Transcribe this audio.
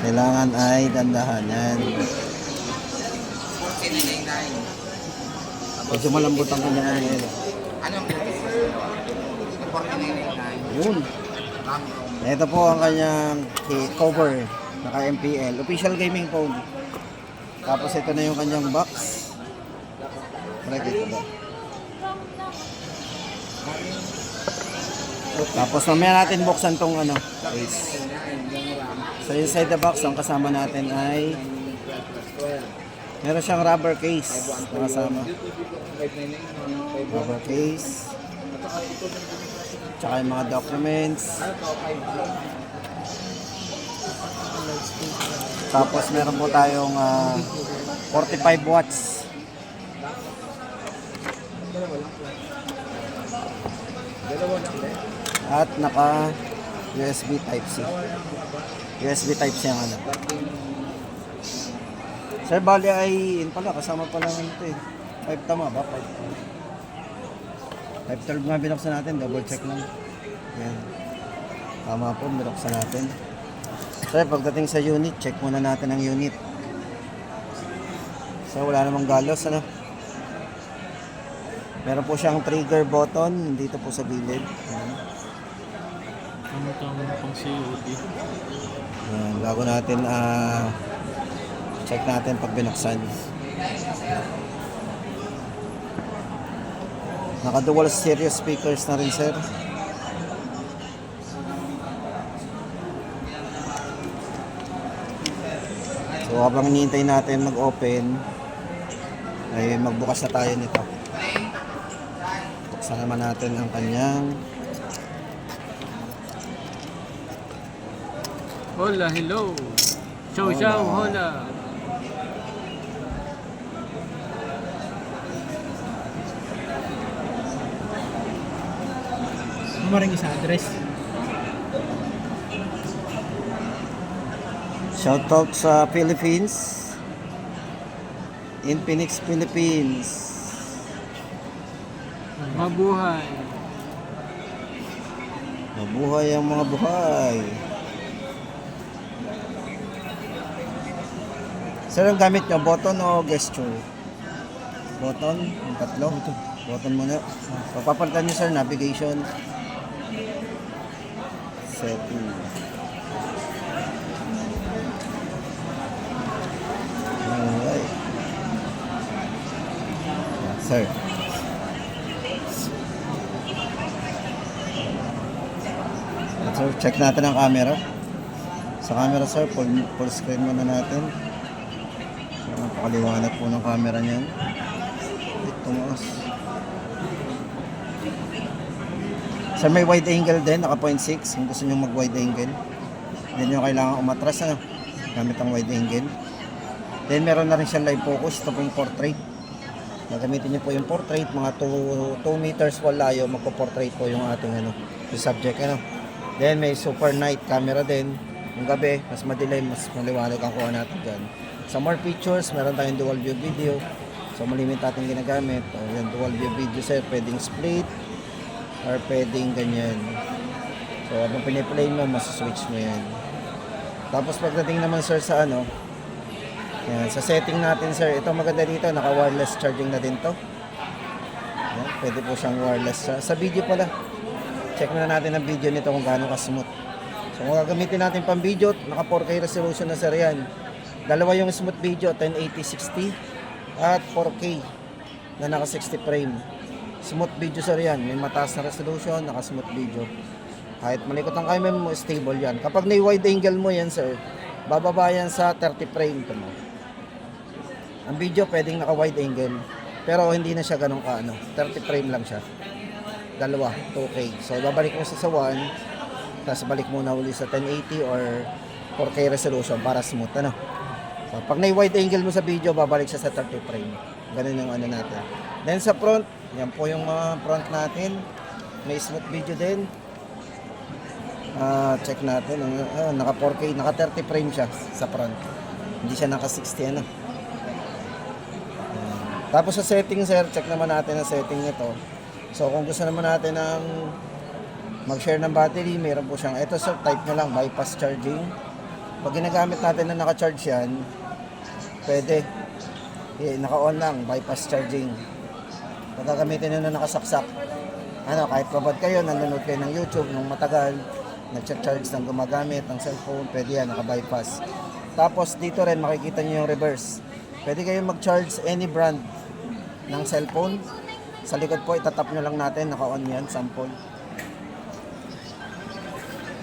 Kailangan ay dandahan yan. Medyo malambot ang kanya ngayon. Anong 4999? Yun. Ito po ang kanyang cover. Naka MPL. Official gaming phone. Tapos ito na yung kanyang box. Ito ba? Tapos mamaya natin buksan tong ano, case. So inside the box, ang kasama natin ay meron siyang rubber case na kasama. Rubber case. Tsaka yung mga documents. Tapos meron po tayong 45 watts. At naka USB Type-C. USB Type-C ang ano. Sir, bali ay yun pala, kasama pala ito eh. 5 tama ba? 512 nga binuksan natin, double check lang. Yan. Tama po, binuksan natin. Sir, pagdating sa unit, check muna natin ang unit. So, wala namang galos, ano? Meron po siyang trigger button dito po sa gilid. Ano tama pang COD? Yan, bago natin check natin pag binuksan. Naka dual stereo speakers na rin, sir. So habang hinihintay natin mag-open ay magbukas na tayo nito. Buksan naman natin ang kanyang Hola, hello. Ciao, Hola. ciao, hola. Maring isa address. shoutout sa Philippines. Infinix Philippines. Mabuhay. Mabuhay ang mga buhay. Sir, ang gamit nyo, button o gesture? Button? Yung tatlo? Button muna. Papapalitan nyo, sir, navigation. Setting. Alright. Sir. Sir, check natin ang camera. Sa camera, sir, full screen muna natin. Napakaliwanag po ng camera niyan. Tumaas. Sir, may wide angle din, naka 0.6. Kung gusto nyo mag wide angle, hindi nyo kailangan umatras, ano? Gamit ang wide angle. Then meron na rin siyang live focus. Ito po yung portrait. Gagamitin nyo po yung portrait. Mga 2 meters walayo, magpo-portrait po yung ating ano, yung subject, ano. Then may super night camera din. Yung gabi, mas madilim, mas maliwanag ang kuha natin dyan. Sa more features, meron tayong dual view video. So malimit natin ginagamit. O, yan, dual view video, sir, pwedeng split or pwedeng ganyan. So habang piniplay mo, masaswitch mo yan. Tapos pagdating naman, sir, sa ano, yan, sa setting natin, sir, ito maganda dito, naka wireless charging na din to. Yan, pwede po siyang wireless. Sa video pala, check na natin ang video nito kung gaano ka-smooth. So kung gagamitin natin pang video, naka 4K resolution na, sir, yan. Dalawa yung smooth video, 1080-60 at 4K na naka 60 frame. Smooth video, sir, yan. May mataas na resolution, naka smooth video. Kahit malikot ang camera mo, stable yan. Kapag na-wide angle mo yan, sir, bababa yan sa 30 frame. Ito mo. Ang video pwedeng naka wide angle, pero hindi na siya ganun ka, ano, 30 frame lang siya. Dalawa, 2K. So babalik mo sa 1, tapos balik mo na uli sa 1080 or 4K resolution para smooth, ano. So pag na-wide angle mo sa video, babalik siya sa 30 frame. Ganun yung ano natin. Then sa front, yan po yung mga front natin. May smooth video din. Check natin. Naka 4K, naka 30 frame siya sa front. Hindi siya naka 60, ano. Tapos sa setting, sir, check naman natin ang setting nito. So kung gusto naman natin ng mag-share ng battery, meron po siyang, ito sir, type nyo lang, bypass charging. Pag ginagamit natin na naka-charge yan, pwede. Naka-on lang, bypass charging. Pag gagamitin nyo na nakasaksak, kahit babad kayo, nanonood kayo ng YouTube nung matagal, nag-charge ng gumagamit ng cellphone, pwede yan, naka-bypass. Tapos dito rin makikita nyo yung reverse. Pwede kayong mag-charge any brand ng cellphone. Sa likod po, itatap nyo lang natin, naka-on yan, sample.